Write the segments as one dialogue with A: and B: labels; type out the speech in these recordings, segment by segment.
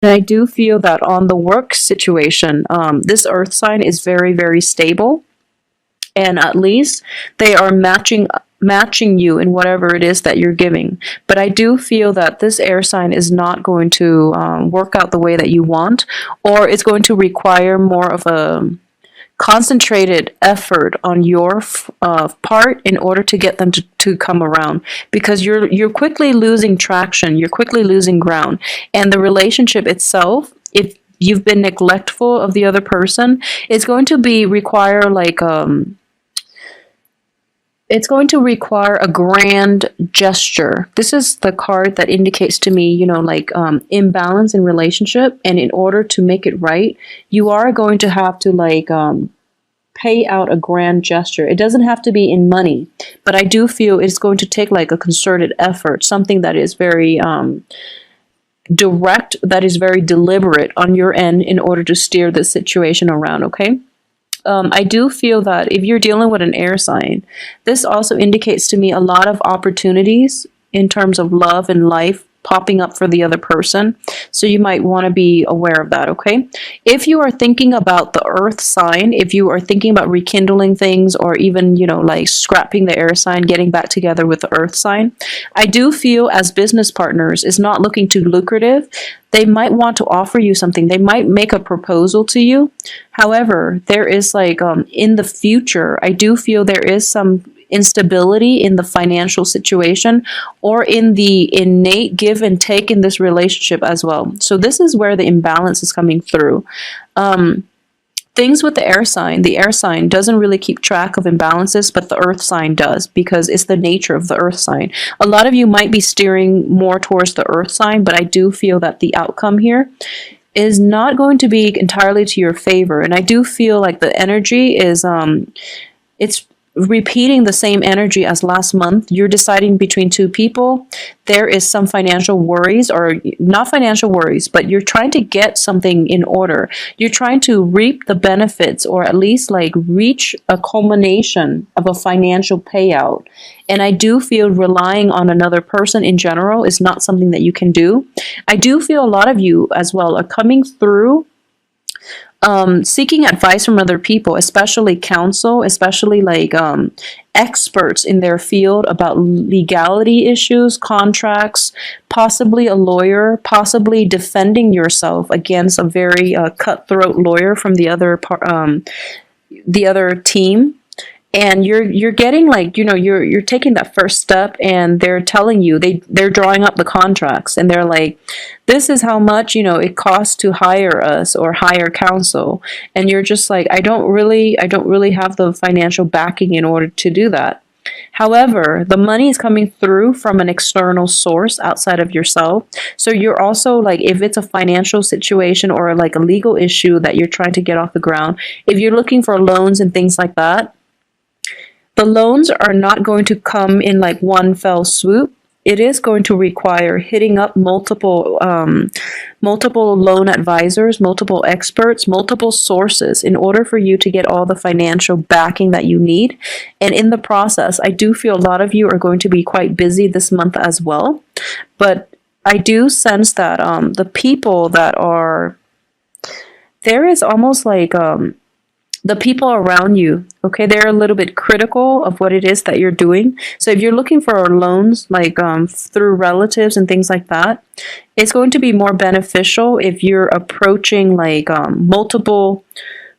A: And I do feel that on the work situation, this earth sign is very, very stable, and at least they are matching you in whatever it is that you're giving. But I do feel that this air sign is not going to work out the way that you want, or it's going to require more of a concentrated effort on your part in order to get them to come around, because you're quickly losing traction, you're quickly losing ground, and the relationship itself, if you've been neglectful of the other person, it's going to be require like it's going to require a grand gesture. This is the card that indicates to me, you know, like imbalance in relationship. And in order to make it right, you are going to have to like pay out a grand gesture. It doesn't have to be in money, but I do feel it's going to take like a concerted effort, something that is very direct, that is very deliberate on your end in order to steer this situation around, okay? I do feel that if you're dealing with an air sign, this also indicates to me a lot of opportunities in terms of love and life popping up for the other person. So you might want to be aware of that, okay? If you are thinking about the earth sign, if you are thinking about rekindling things, or even, you know, like scrapping the air sign, getting back together with the earth sign, I do feel as business partners is not looking too lucrative. They might want to offer you something. They might make a proposal to you. However, there is like in the future, I do feel there is some instability in the financial situation, or in the innate give and take in this relationship as well. So this is where the imbalance is coming through. Things with the air sign doesn't really keep track of imbalances, but the earth sign does, because it's the nature of the earth sign. A lot of you might be steering more towards the earth sign, but I do feel that the outcome here is not going to be entirely to your favor. And I do feel like the energy is it's repeating the same energy as last month. You're deciding between two people. There is some financial worries, or not financial worries, but you're trying to get something in order. You're trying to reap the benefits, or at least like reach a culmination of a financial payout. And I do feel relying on another person in general is not something that you can do. I do feel a lot of you as well are coming through seeking advice from other people, especially counsel, especially like experts in their field about legality issues, contracts, possibly a lawyer, possibly defending yourself against a very cutthroat lawyer from the other team. And you're getting like, you know, you're taking that first step, and they're telling you, they're drawing up the contracts, and they're like, this is how much, you know, it costs to hire us or hire counsel. And you're just like, I don't really have the financial backing in order to do that. However, the money is coming through from an external source outside of yourself. So you're also like, if it's a financial situation or like a legal issue that you're trying to get off the ground, if you're looking for loans and things like that, the loans are not going to come in like one fell swoop. It is going to require hitting up multiple loan advisors, multiple experts, multiple sources in order for you to get all the financial backing that you need. And in the process, I do feel a lot of you are going to be quite busy this month as well. But I do sense that the people that are there is almost like the people around you, okay, they're a little bit critical of what it is that you're doing. So if you're looking for loans, like through relatives and things like that, it's going to be more beneficial if you're approaching like multiple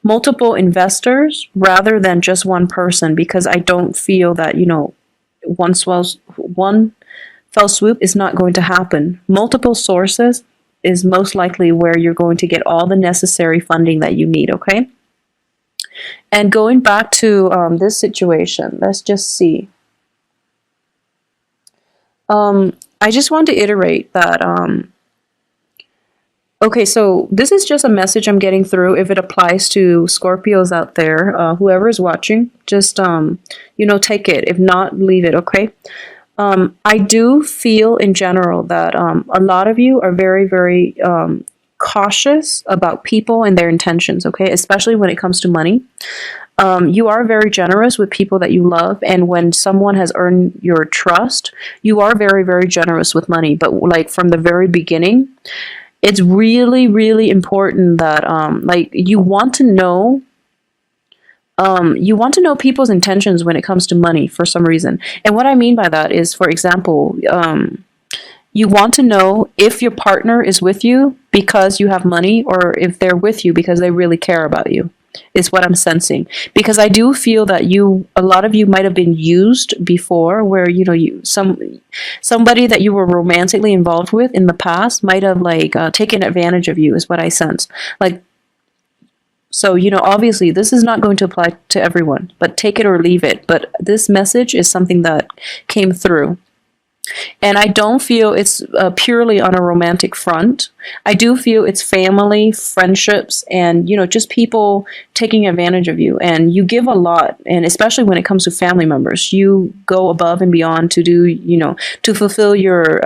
A: investors rather than just one person, because I don't feel that, you know, one fell swoop is not going to happen. Multiple sources is most likely where you're going to get all the necessary funding that you need, okay? And going back to this situation, let's just see. I just want to iterate that, okay, so this is just a message I'm getting through. If it applies to Scorpios out there, whoever is watching, just, you know, take it. If not, leave it, okay? I do feel in general that a lot of you are very, very cautious about people and their intentions, okay? Especially when it comes to money. You are very generous with people that you love, and when someone has earned your trust, you are very, very generous with money. But like from the very beginning, It's really, really important that like you want to know people's intentions when it comes to money for some reason. And what I mean by that is, for example, you want to know if your partner is with you because you have money, or if they're with you because they really care about you, is what I'm sensing. Because I do feel that a lot of you might have been used before, where, somebody that you were romantically involved with in the past might have like taken advantage of you, is what I sense. Like, so, obviously this is not going to apply to everyone, but take it or leave it. But this message is something that came through. And I don't feel it's purely on a romantic front. I do feel it's family, friendships, and, just people taking advantage of you. And you give a lot. And especially when it comes to family members, you go above and beyond to do, to fulfill your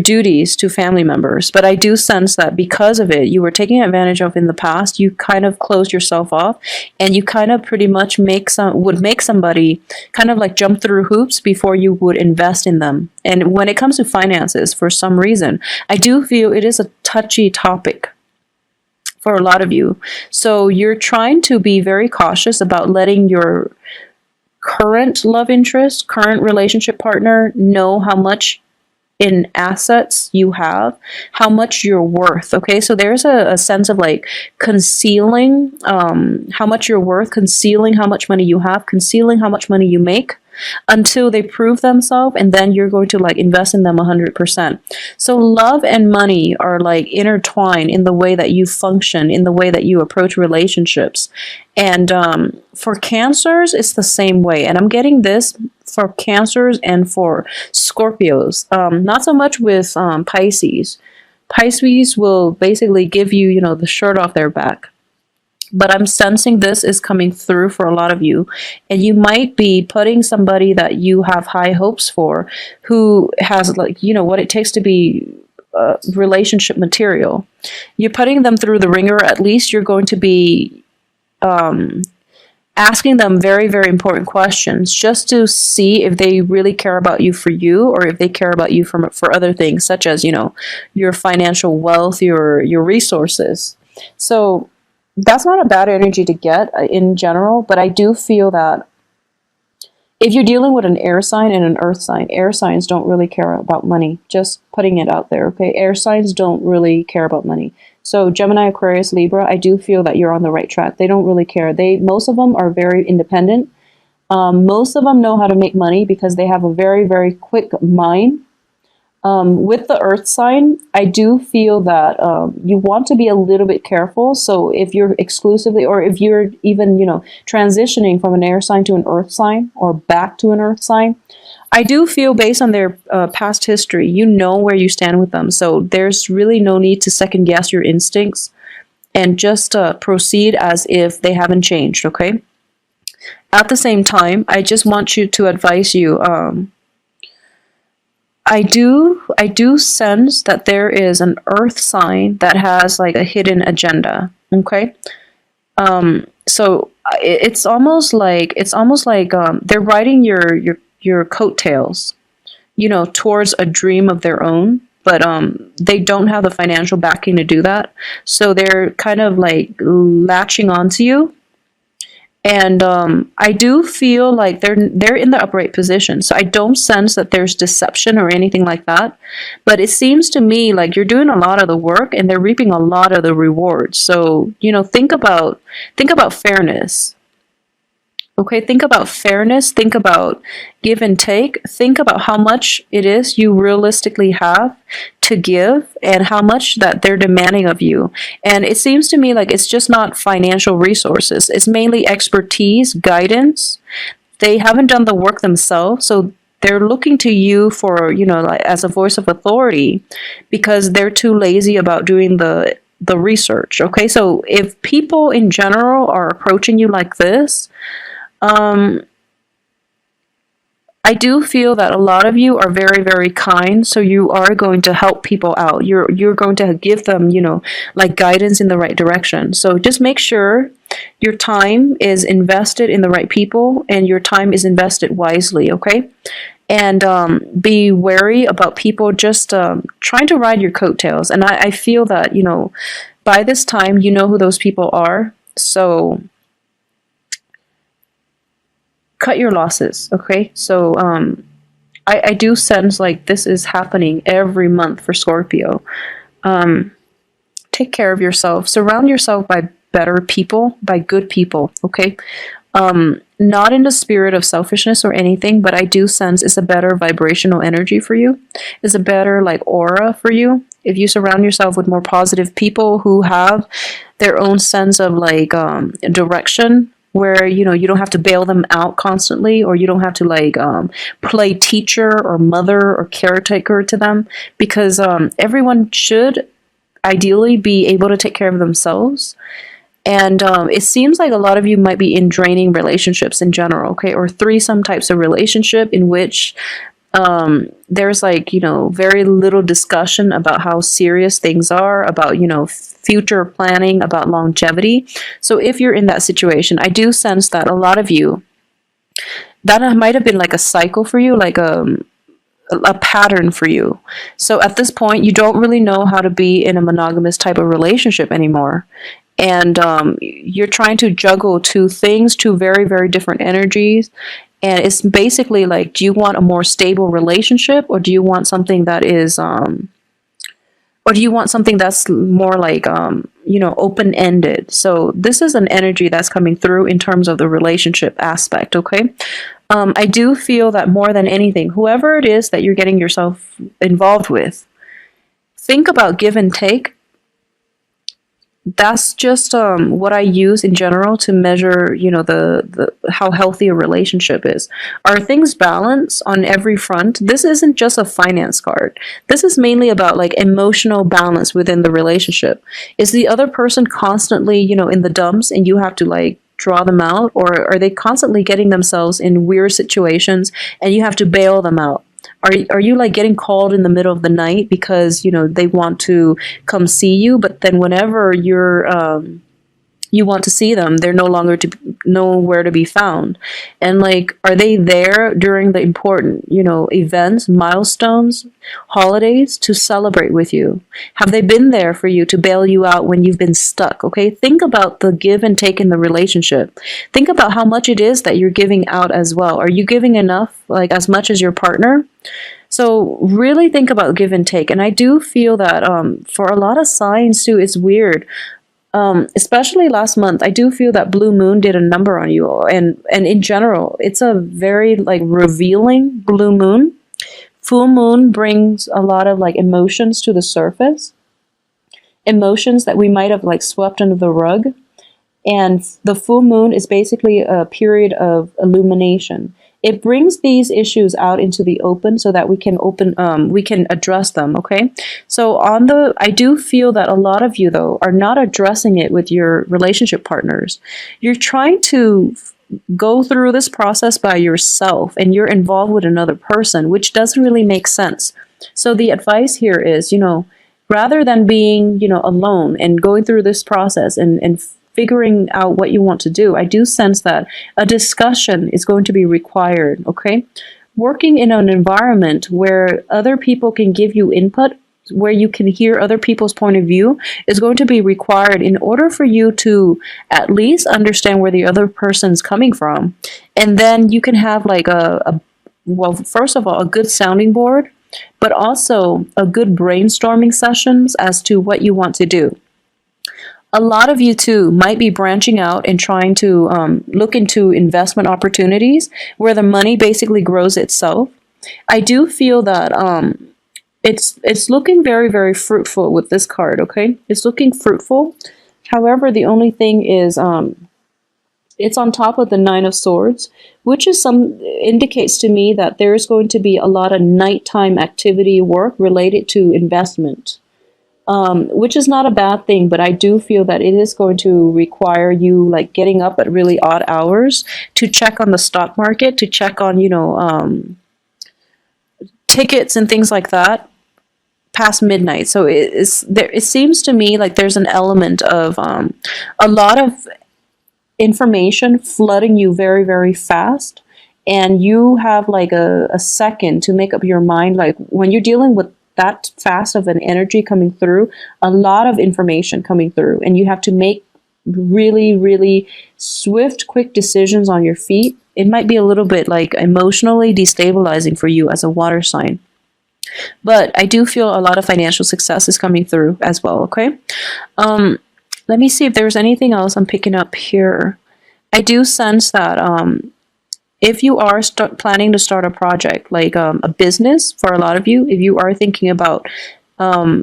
A: duties to family members. But I do sense that because of it, you were taken advantage of in the past. You kind of closed yourself off, and you kind of pretty much would make somebody kind of like jump through hoops before you would invest in them. And when it comes to finances, for some reason, I do feel it is a touchy topic for a lot of you. So you're trying to be very cautious about letting your current love interest, current relationship partner know how much in assets you have, how much you're worth. Okay, so there's a sense of like concealing how much you're worth, concealing how much money you have, concealing how much money you make, until they prove themselves, and then you're going to like invest in them 100%. So love and money are like intertwined in the way that you function, in the way that you approach relationships. And for Cancers, it's the same way. And I'm getting this for Cancers and for Scorpios. Not so much with Pisces. Pisces will basically give you, the shirt off their back. But I'm sensing this is coming through for a lot of you. And you might be putting somebody that you have high hopes for, who has like, what it takes to be relationship material. You're putting them through the ringer. At least you're going to be asking them very, very important questions, just to see if they really care about you for you, or if they care about you for other things, such as, your financial wealth, your resources. So that's not a bad energy to get in general, but I do feel that if you're dealing with an air sign and an earth sign, air signs don't really care about money. Just putting it out there, okay? Air signs don't really care about money. So Gemini, Aquarius, Libra, I do feel that you're on the right track. They don't really care. Most of them are very independent. Most of them know how to make money because they have a very, very quick mind. With the earth sign, I do feel that you want to be a little bit careful. So if you're exclusively, or if you're even, transitioning from an air sign to an earth sign, or back to an earth sign, I do feel based on their past history, you know where you stand with them. So there's really no need to second guess your instincts, and just proceed as if they haven't changed, okay? At the same time, I just want to advise you, I do sense that there is an earth sign that has like a hidden agenda. Okay. So it's almost like they're riding your coattails, towards a dream of their own, but they don't have the financial backing to do that. So they're kind of like latching onto you. And I do feel like they're in the upright position. So I don't sense that there's deception or anything like that. But it seems to me like you're doing a lot of the work and they're reaping a lot of the rewards. So, think about fairness. Okay, think about fairness, think about give and take, think about how much it is you realistically have to give and how much that they're demanding of you. And it seems to me like it's just not financial resources. It's mainly expertise, guidance. They haven't done the work themselves, so they're looking to you for, like as a voice of authority, because they're too lazy about doing the research. Okay, so if people in general are approaching you like this, I do feel that a lot of you are very, very kind, so you are going to help people out. You're going to give them, like guidance in the right direction. So just make sure your time is invested in the right people and your time is invested wisely, okay? and be wary about people just trying to ride your coattails. And I feel that, you know, by this time, you know who those people are. So cut your losses, okay? So I do sense like this is happening every month for Scorpio. Take care of yourself. Surround yourself by better people, by good people, okay? Not in the spirit of selfishness or anything, but I do sense it's a better vibrational energy for you. It's a better like aura for you. If you surround yourself with more positive people who have their own sense of like direction, where, you know, you don't have to bail them out constantly, or you don't have to like play teacher or mother or caretaker to them, because everyone should ideally be able to take care of themselves. And it seems like a lot of you might be in draining relationships in general, okay? Or threesome types of relationship in which there's like, you know, very little discussion about how serious things are, about, you know, future planning, about longevity. So if you're in that situation, I do sense that a lot of you, that might have been like a cycle for you, like a pattern for you. So at this point, you don't really know how to be in a monogamous type of relationship anymore. And you're trying to juggle two things, two very, very different energies. And it's basically like, do you want a more stable relationship, or do you want something that is, or do you want something that's more like, you know, open-ended? So this is an energy that's coming through in terms of the relationship aspect, okay? I do feel that more than anything, whoever it is that you're getting yourself involved with, think about give and take. That's just what I use in general to measure, you know, the how healthy a relationship is. Are things balanced on every front? This isn't just a finance card. This is mainly about like emotional balance within the relationship. Is the other person constantly, you know, in the dumps and you have to like draw them out, or are they constantly getting themselves in weird situations and you have to bail them out? Are you like getting called in the middle of the night because, you know, they want to come see you, but then whenever you want to see them, they're no longer nowhere to be found? And like, are they there during the important, you know, events, milestones, holidays to celebrate with you? Have they been there for you to bail you out when you've been stuck? Okay, think about the give and take in the relationship. Think about how much it is that you're giving out as well. Are you giving enough, like as much as your partner? So really think about give and take. And I do feel that for a lot of signs too, it's weird. Especially last month, I do feel that blue moon did a number on you, and in general, it's a very like revealing blue moon. Full moon brings a lot of like emotions to the surface, emotions that we might have like swept under the rug. And the full moon is basically a period of illumination. It brings these issues out into the open so that we can address them, okay? So I do feel that a lot of you though are not addressing it with your relationship partners. You're trying to go through this process by yourself and you're involved with another person, which doesn't really make sense. So the advice here is, you know, rather than being, you know, alone and going through this process and figuring out what you want to do, I do sense that a discussion is going to be required, okay? Working in an environment where other people can give you input, where you can hear other people's point of view, is going to be required in order for you to at least understand where the other person's coming from. And then you can have like well, first of all, a good sounding board, but also a good brainstorming sessions as to what you want to do. A lot of you too might be branching out and trying to look into investment opportunities where the money basically grows itself. I do feel that it's looking very, very fruitful with this card, okay? It's looking fruitful. However, the only thing is it's on top of the Nine of Swords, which is indicates to me that there is going to be a lot of nighttime activity work related to investment. Which is not a bad thing, but I do feel that it is going to require you like getting up at really odd hours to check on the stock market, to check on, you know, tickets and things like that past midnight. So it seems to me like there's an element of a lot of information flooding you very, very fast. and you have like a second to make up your mind. Like when you're dealing with that fast of an energy coming through, a lot of information coming through, and you have to make really, really swift, quick decisions on your feet. It might be a little bit like emotionally destabilizing for you as a water sign. But I do feel a lot of financial success is coming through as well, okay? Let me see if there's anything else I'm picking up here. I do sense that if you are planning to start a project, like a business, for a lot of you, if you are thinking about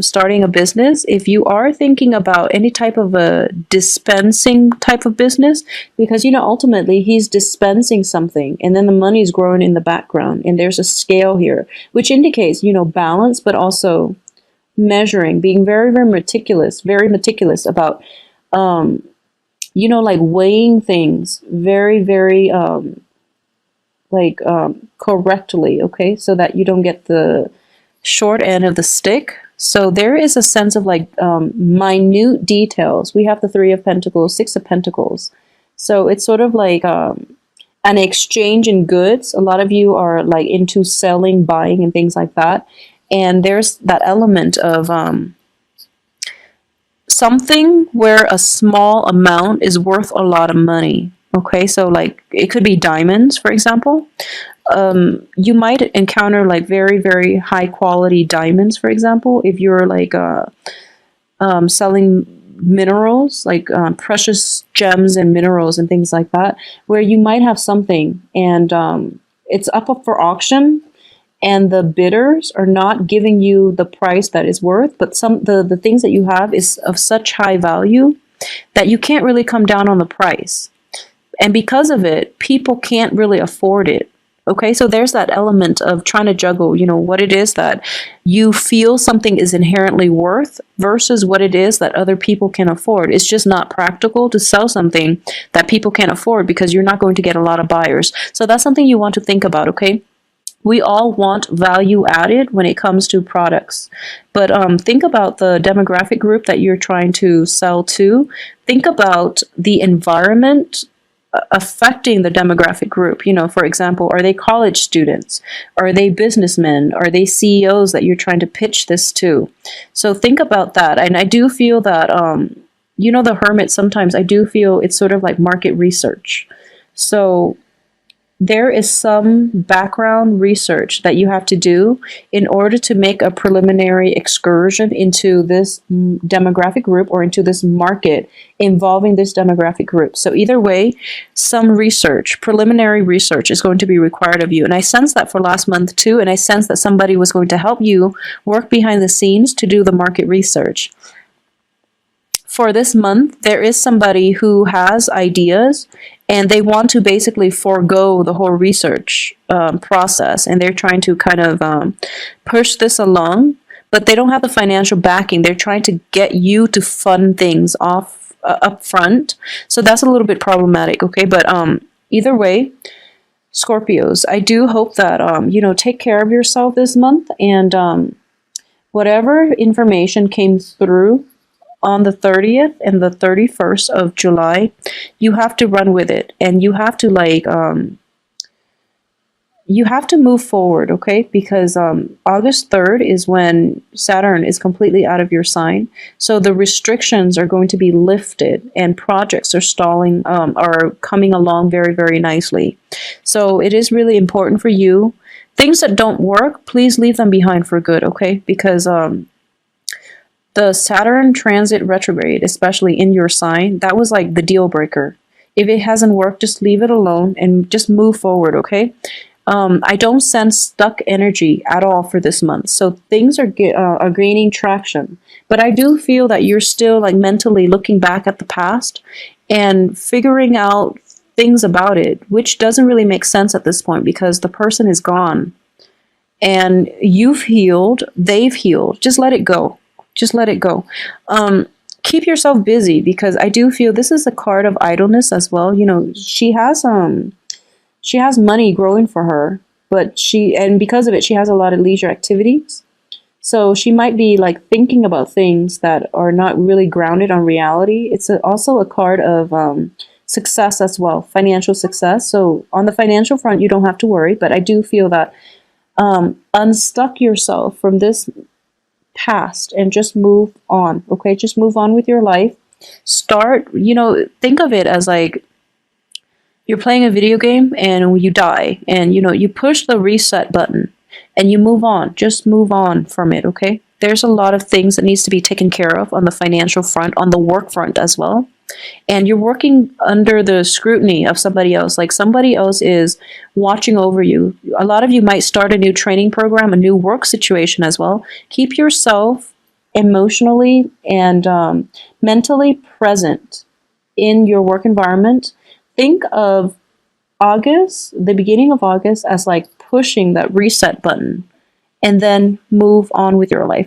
A: starting a business, if you are thinking about any type of a dispensing type of business, because, you know, ultimately he's dispensing something and then the money is growing in the background and there's a scale here, which indicates, you know, balance, but also measuring, being very, very meticulous about, you know, like weighing things very, very, correctly, okay, so that you don't get the short end of the stick. So there is a sense of like minute details. We have the Three of Pentacles, Six of Pentacles. So it's sort of like an exchange in goods. A lot of you are like into selling, buying, and things like that. And there's that element of something where a small amount is worth a lot of money. Okay, so like it could be diamonds, for example. You might encounter like very, very high quality diamonds, for example, if you're like selling minerals, like precious gems and minerals and things like that, where you might have something and it's up for auction and the bidders are not giving you the price that is worth, but the things that you have is of such high value that you can't really come down on the price. And because of it, people can't really afford it. Okay, so there's that element of trying to juggle, you know, what it is that you feel something is inherently worth versus what it is that other people can afford. It's just not practical to sell something that people can't afford because you're not going to get a lot of buyers. So that's something you want to think about, okay? We all want value added when it comes to products. But think about the demographic group that you're trying to sell to. Think about the environment affecting the demographic group. You know, for example, are they college students? Are they businessmen? Are they CEOs that you're trying to pitch this to? So think about that. And I do feel that, you know, the Hermit, sometimes I do feel it's sort of like market research. So there is some background research that you have to do in order to make a preliminary excursion into this demographic group or into this market involving this demographic group. So either way, some research, preliminary research is going to be required of you. And I sense that for last month too, and I sense that somebody was going to help you work behind the scenes to do the market research. For this month, there is somebody who has ideas and they want to basically forego the whole research process, and they're trying to kind of push this along, but they don't have the financial backing. They're trying to get you to fund things off up front, so that's a little bit problematic, okay? But either way, Scorpios, I do hope that you know, take care of yourself this month, and whatever information came through on the 30th and the 31st of July, you have to run with it, and you have to like you have to move forward, okay? Because August 3rd is when Saturn is completely out of your sign, so the restrictions are going to be lifted and projects are stalling, are coming along very, very nicely. So it is really important for you. Things that don't work, please leave them behind for good, okay? Because the Saturn transit retrograde, especially in your sign, that was like the deal breaker. If it hasn't worked, just leave it alone and just move forward, okay? I don't sense stuck energy at all for this month. So things are gaining traction. But I do feel that you're still like mentally looking back at the past and figuring out things about it, which doesn't really make sense at this point because the person is gone. And you've healed, they've healed. Just let it go. Just let it go. Keep yourself busy, because I do feel this is a card of idleness as well. You know, she has money growing for her, but because of it, she has a lot of leisure activities. So she might be like thinking about things that are not really grounded on reality. It's also a card of success as well, financial success. So on the financial front, you don't have to worry, but I do feel that unstuck yourself from this past and just move on. Okay, just move on with your life. Start, think of it as like you're playing a video game and you die, and you push the reset button and you move on. Just move on from it. Okay, there's a lot of things that needs to be taken care of on the financial front, on the work front as well. And you're working under the scrutiny of somebody else. Like somebody else is watching over you. A lot of you might start a new training program, a new work situation as well. Keep yourself emotionally and mentally present in your work environment. Think of August, the beginning of August, as like pushing that reset button, and then move on with your life.